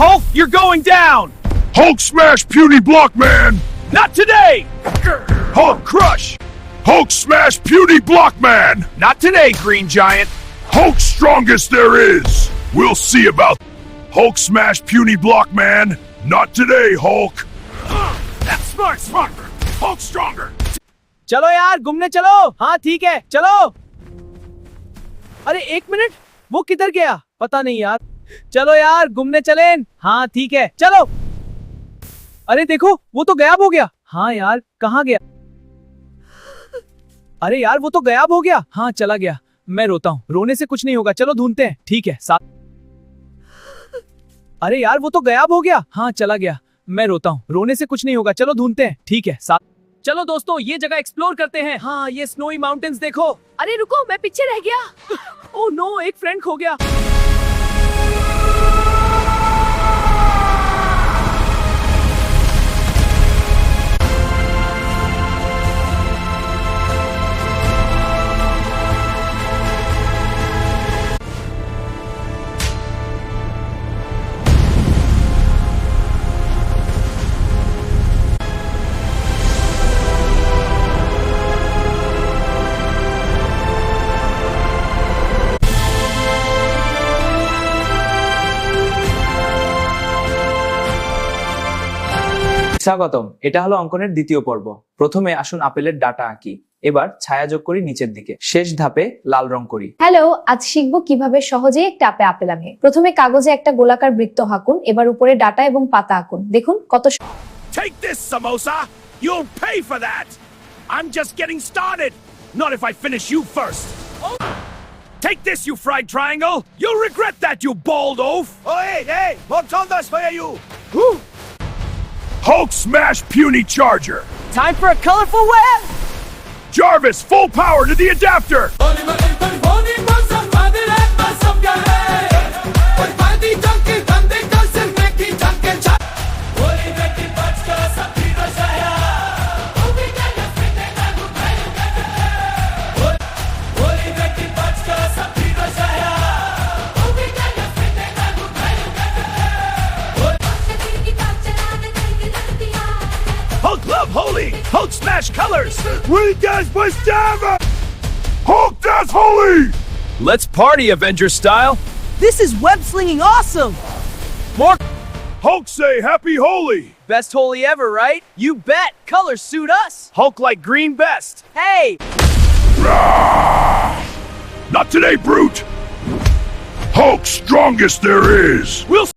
Hulk, you're going down! Hulk smash puny Blockman! Not today! Hulk crush! Hulk smash puny Blockman! Not today, Green Giant! Hulk strongest there is! We'll see about Hulk smash puny Blockman! Not today, Hulk! That's smart! Hulk stronger! चलो यार घूमने चलो। हाँ ठीक है चलो। अरे एक मिनट, वो किधर गया पता नहीं यार। चलो यार घूमने चलें। हाँ ठीक है चलो। अरे देखो वो तो गायब हो गया। हाँ यार कहाँ गया? अरे यार वो तो गायब हो गया। हाँ चला गया। मैं रोता हूँ, रोने से कुछ नहीं होगा, चलो ढूंढते हैं। ठीक है साथ। अरे यार वो तो गायब हो गया। हाँ चला गया। मैं रोता हूँ, रोने से कुछ नहीं होगा, चलो ढूंढते हैं। ठीक है साथ। चलो दोस्तों ये जगह एक्सप्लोर करते हैं। हाँ ये स्नोई माउंटेन्स देखो। अरे रुको, मैं पीछे रह गया। ओह नो, एक फ्रेंड खो गया। স্বাগতম। এটা হলো অঙ্কনের দ্বিতীয় পর্ব। প্রথমে আসুন আপেলের ডাটা আঁকি। এবার ছায়া যোগ করি নিচের দিকে। শেষ ধাপে লাল রং করি। হ্যালো, আজ শিখবো কিভাবে সহজেই একটা আপেল আঁকে। প্রথমে কাগজে একটা গোলাকার বৃত্ত আঁকুন, এবার উপরে ডাটা এবং পাতা আঁকুন। দেখুন কত Take this, Samosa! You'll pay for that! I'm just getting started! Not if I finish you first! Take this, you fried triangle! You'll regret that, you bald oaf! Oh, hey! Motondas for you! Hulk smash puny charger! Time for a colorful web! Jarvis, full power to the adapter! Hulk love holy! Hulk smash colors! We guys was Java! Hulk does holy! Let's party Avenger style. This is web slinging awesome. More Hulk say happy holy! best holy ever, right? You bet. Colors suit us. Hulk like green best! Hey, Not today, brute! Hulk strongest there is! We'll